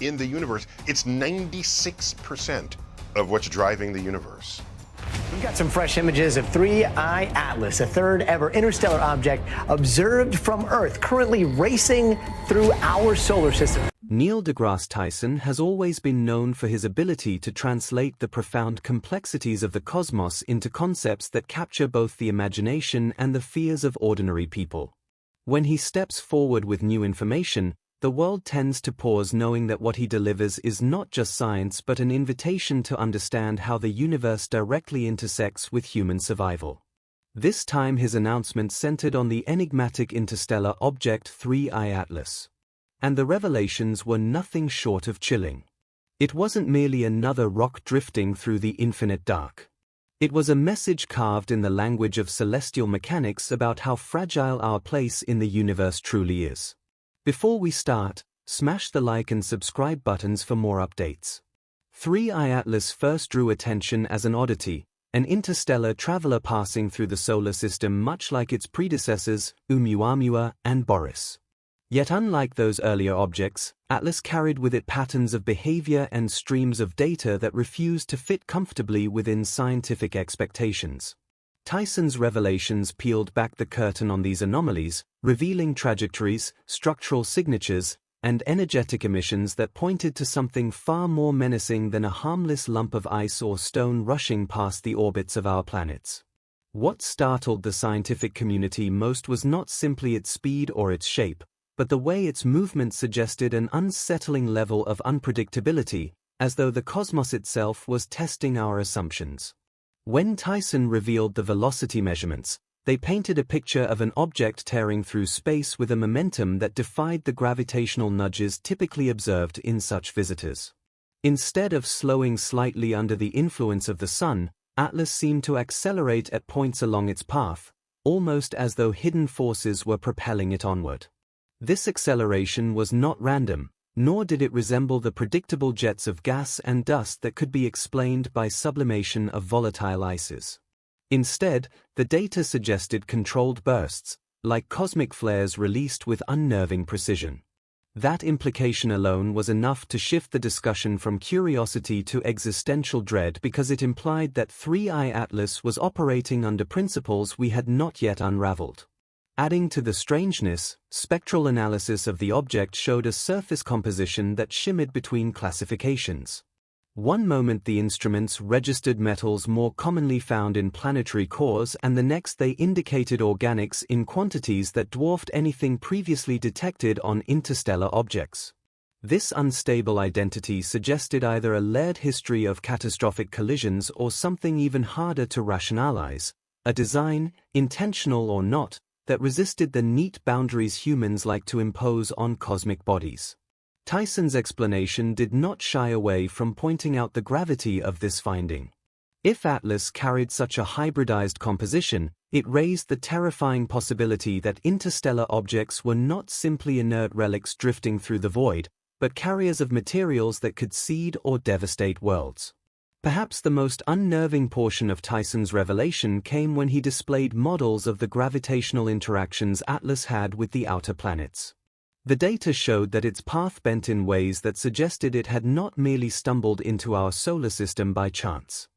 in the universe. It's 96% of what's driving the universe. We've got some fresh images of 3I Atlas, a third ever interstellar object observed from Earth, currently racing through our solar system. Neil deGrasse Tyson has always been known for his ability to translate the profound complexities of the cosmos into concepts that capture both the imagination and the fears of ordinary people. When he steps forward with new information, the world tends to pause, knowing that what he delivers is not just science but an invitation to understand how the universe directly intersects with human survival. This time his announcement centered on the enigmatic interstellar object 3I Atlas. And the revelations were nothing short of chilling. It wasn't merely another rock drifting through the infinite dark. It was a message carved in the language of celestial mechanics about how fragile our place in the universe truly is. Before we start, smash the like and subscribe buttons for more updates. 3I Atlas first drew attention as an oddity, an interstellar traveler passing through the solar system much like its predecessors, Oumuamua and Boris. Yet unlike those earlier objects, Atlas carried with it patterns of behavior and streams of data that refused to fit comfortably within scientific expectations. Tyson's revelations peeled back the curtain on these anomalies, revealing trajectories, structural signatures, and energetic emissions that pointed to something far more menacing than a harmless lump of ice or stone rushing past the orbits of our planets. What startled the scientific community most was not simply its speed or its shape, but the way its movement suggested an unsettling level of unpredictability, as though the cosmos itself was testing our assumptions. When Tyson revealed the velocity measurements, they painted a picture of an object tearing through space with a momentum that defied the gravitational nudges typically observed in such visitors. Instead of slowing slightly under the influence of the sun, Atlas seemed to accelerate at points along its path, almost as though hidden forces were propelling it onward. This acceleration was not random, nor did it resemble the predictable jets of gas and dust that could be explained by sublimation of volatile ices. Instead, the data suggested controlled bursts, like cosmic flares released with unnerving precision. That implication alone was enough to shift the discussion from curiosity to existential dread, because it implied that 3I Atlas was operating under principles we had not yet unraveled. Adding to the strangeness, spectral analysis of the object showed a surface composition that shimmered between classifications. One moment the instruments registered metals more commonly found in planetary cores, and the next they indicated organics in quantities that dwarfed anything previously detected on interstellar objects. This unstable identity suggested either a layered history of catastrophic collisions or something even harder to rationalize, a design, intentional or not, that resisted the neat boundaries humans like to impose on cosmic bodies. Tyson's explanation did not shy away from pointing out the gravity of this finding. If Atlas carried such a hybridized composition, it raised the terrifying possibility that interstellar objects were not simply inert relics drifting through the void, but carriers of materials that could seed or devastate worlds. Perhaps the most unnerving portion of Tyson's revelation came when he displayed models of the gravitational interactions Atlas had with the outer planets. The data showed that its path bent in ways that suggested it had not merely stumbled into our solar system by chance.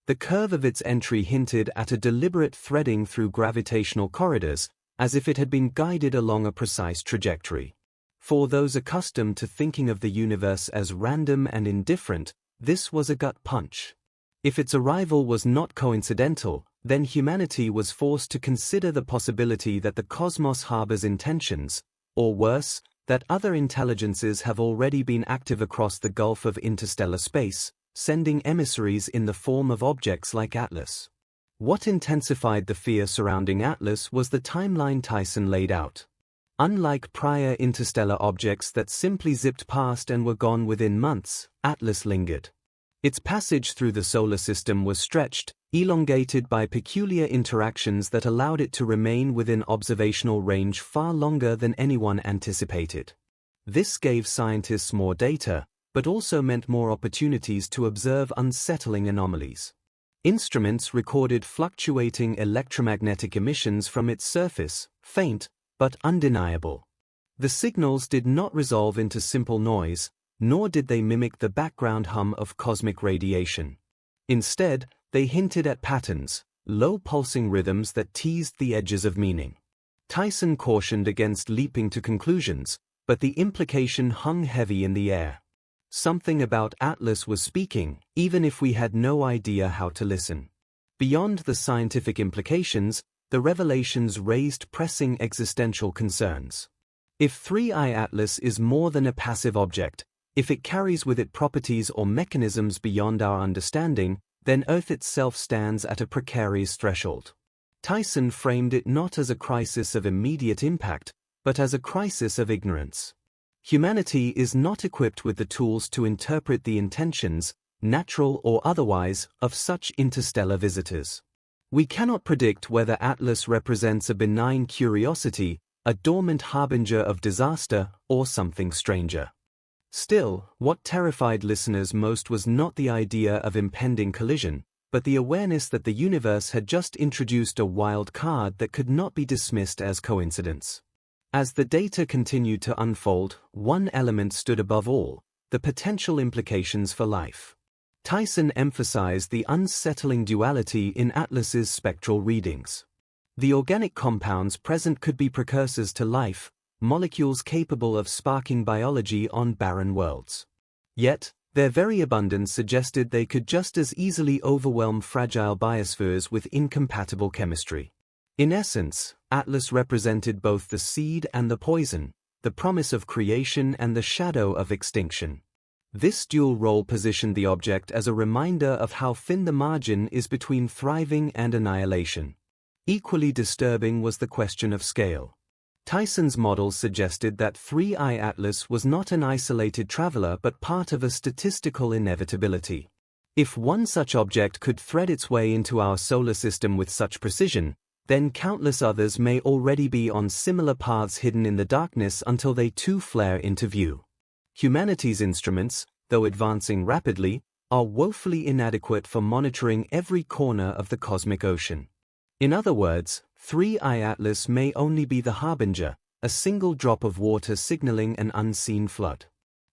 The curve of its entry hinted at a deliberate threading through gravitational corridors, as if it had been guided along a precise trajectory. For those accustomed to thinking of the universe as random and indifferent, this was a gut punch. If its arrival was not coincidental, then humanity was forced to consider the possibility that the cosmos harbors intentions, or worse, that other intelligences have already been active across the gulf of interstellar space, sending emissaries in the form of objects like Atlas. What intensified the fear surrounding Atlas was the timeline Tyson laid out. Unlike prior interstellar objects that simply zipped past and were gone within months, Atlas lingered. Its passage through the solar system was stretched, elongated by peculiar interactions that allowed it to remain within observational range far longer than anyone anticipated. This gave scientists more data, but also meant more opportunities to observe unsettling anomalies. Instruments recorded fluctuating electromagnetic emissions from its surface, faint, but undeniable. The signals did not resolve into simple noise, nor did they mimic the background hum of cosmic radiation. Instead, they hinted at patterns, low pulsing rhythms that teased the edges of meaning. Tyson cautioned against leaping to conclusions, but the implication hung heavy in the air. Something about Atlas was speaking, even if we had no idea how to listen. Beyond the scientific implications, the revelations raised pressing existential concerns. If 3I Atlas is more than a passive object, if it carries with it properties or mechanisms beyond our understanding, then Earth itself stands at a precarious threshold. Tyson framed it not as a crisis of immediate impact, but as a crisis of ignorance. Humanity is not equipped with the tools to interpret the intentions, natural or otherwise, of such interstellar visitors. We cannot predict whether Atlas represents a benign curiosity, a dormant harbinger of disaster, or something stranger. Still, what terrified listeners most was not the idea of impending collision, but the awareness that the universe had just introduced a wild card that could not be dismissed as coincidence. As the data continued to unfold, one element stood above all: the potential implications for life. Tyson emphasized the unsettling duality in Atlas's spectral readings. The organic compounds present could be precursors to life, molecules capable of sparking biology on barren worlds. Yet, their very abundance suggested they could just as easily overwhelm fragile biospheres with incompatible chemistry. In essence, Atlas represented both the seed and the poison, the promise of creation and the shadow of extinction. This dual role positioned the object as a reminder of how thin the margin is between thriving and annihilation. Equally disturbing was the question of scale. Tyson's models suggested that 3I Atlas was not an isolated traveler but part of a statistical inevitability. If one such object could thread its way into our solar system with such precision, then countless others may already be on similar paths hidden in the darkness until they too flare into view. Humanity's instruments, though advancing rapidly, are woefully inadequate for monitoring every corner of the cosmic ocean. In other words, 3I Atlas may only be the harbinger, a single drop of water signaling an unseen flood.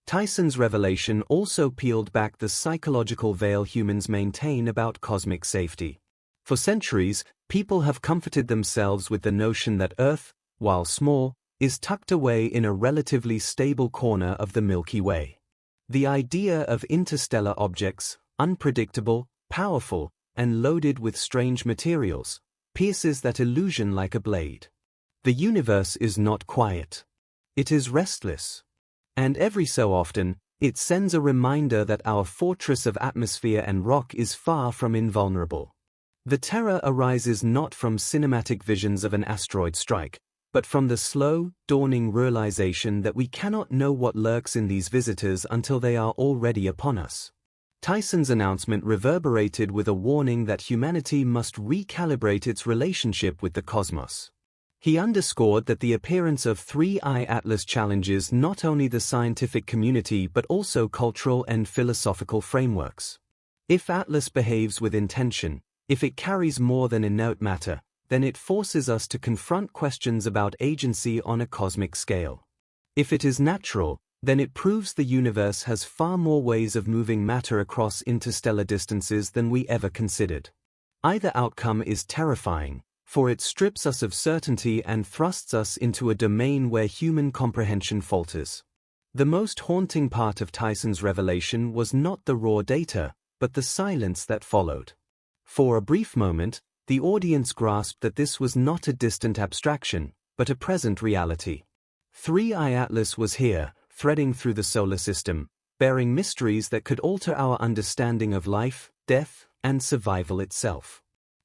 Tyson's revelation also peeled back the psychological veil humans maintain about cosmic safety. For centuries, people have comforted themselves with the notion that Earth, while small, is tucked away in a relatively stable corner of the Milky Way. The idea of interstellar objects, unpredictable, powerful, and loaded with strange materials, pierces that illusion like a blade. The universe is not quiet. It is restless. And every so often, it sends a reminder that our fortress of atmosphere and rock is far from invulnerable. The terror arises not from cinematic visions of an asteroid strike, but from the slow, dawning realization that we cannot know what lurks in these visitors until they are already upon us. Tyson's announcement reverberated with a warning that humanity must recalibrate its relationship with the cosmos. He underscored that the appearance of 3I Atlas challenges not only the scientific community but also cultural and philosophical frameworks. If Atlas behaves with intention, if it carries more than inert matter, then it forces us to confront questions about agency on a cosmic scale. If it is natural, then it proves the universe has far more ways of moving matter across interstellar distances than we ever considered. Either outcome is terrifying, for it strips us of certainty and thrusts us into a domain where human comprehension falters. The most haunting part of Tyson's revelation was not the raw data, but the silence that followed. For a brief moment, the audience grasped that this was not a distant abstraction, but a present reality. 3I Atlas was here, threading through the solar system, bearing mysteries that could alter our understanding of life, death, and survival itself.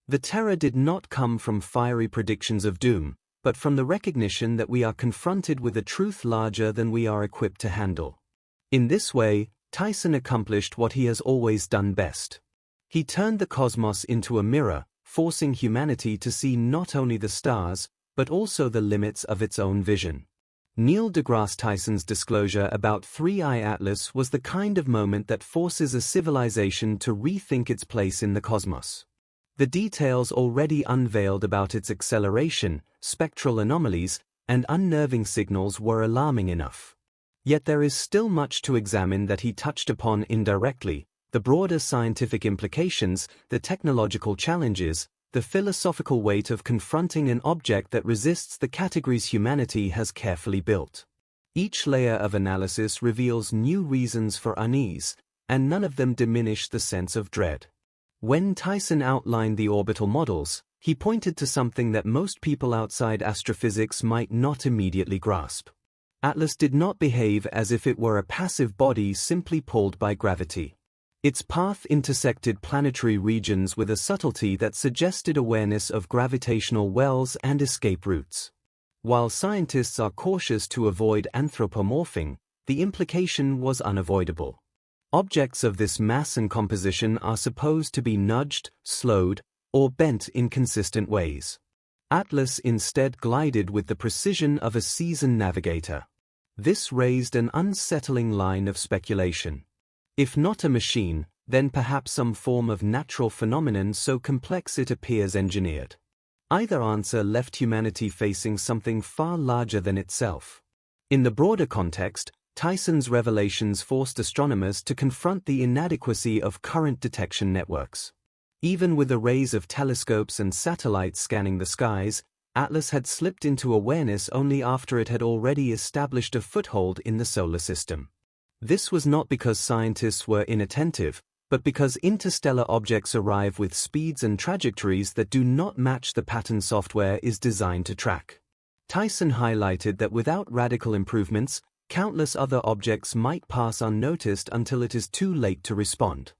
The terror did not come from fiery predictions of doom, but from the recognition that we are confronted with a truth larger than we are equipped to handle. In this way, Tyson accomplished what he has always done best. He turned the cosmos into a mirror, forcing humanity to see not only the stars, but also the limits of its own vision. Neil deGrasse Tyson's disclosure about 3I Atlas was the kind of moment that forces a civilization to rethink its place in the cosmos. The details already unveiled about its acceleration, spectral anomalies, and unnerving signals were alarming enough. Yet there is still much to examine that he touched upon indirectly: the broader scientific implications, the technological challenges, the philosophical weight of confronting an object that resists the categories humanity has carefully built. Each layer of analysis reveals new reasons for unease, and none of them diminish the sense of dread. When Tyson outlined the orbital models, he pointed to something that most people outside astrophysics might not immediately grasp. Atlas did not behave as if it were a passive body simply pulled by gravity. Its path intersected planetary regions with a subtlety that suggested awareness of gravitational wells and escape routes. While scientists are cautious to avoid anthropomorphing, the implication was unavoidable. Objects of this mass and composition are supposed to be nudged, slowed, or bent in consistent ways. Atlas instead glided with the precision of a seasoned navigator. This raised an unsettling line of speculation. If not a machine, then perhaps some form of natural phenomenon so complex it appears engineered. Either answer left humanity facing something far larger than itself. In the broader context, Tyson's revelations forced astronomers to confront the inadequacy of current detection networks. Even with arrays of telescopes and satellites scanning the skies, Atlas had slipped into awareness only after it had already established a foothold in the solar system. This was not because scientists were inattentive, but because interstellar objects arrive with speeds and trajectories that do not match the pattern software is designed to track. Tyson highlighted that without radical improvements, countless other objects might pass unnoticed until it is too late to respond.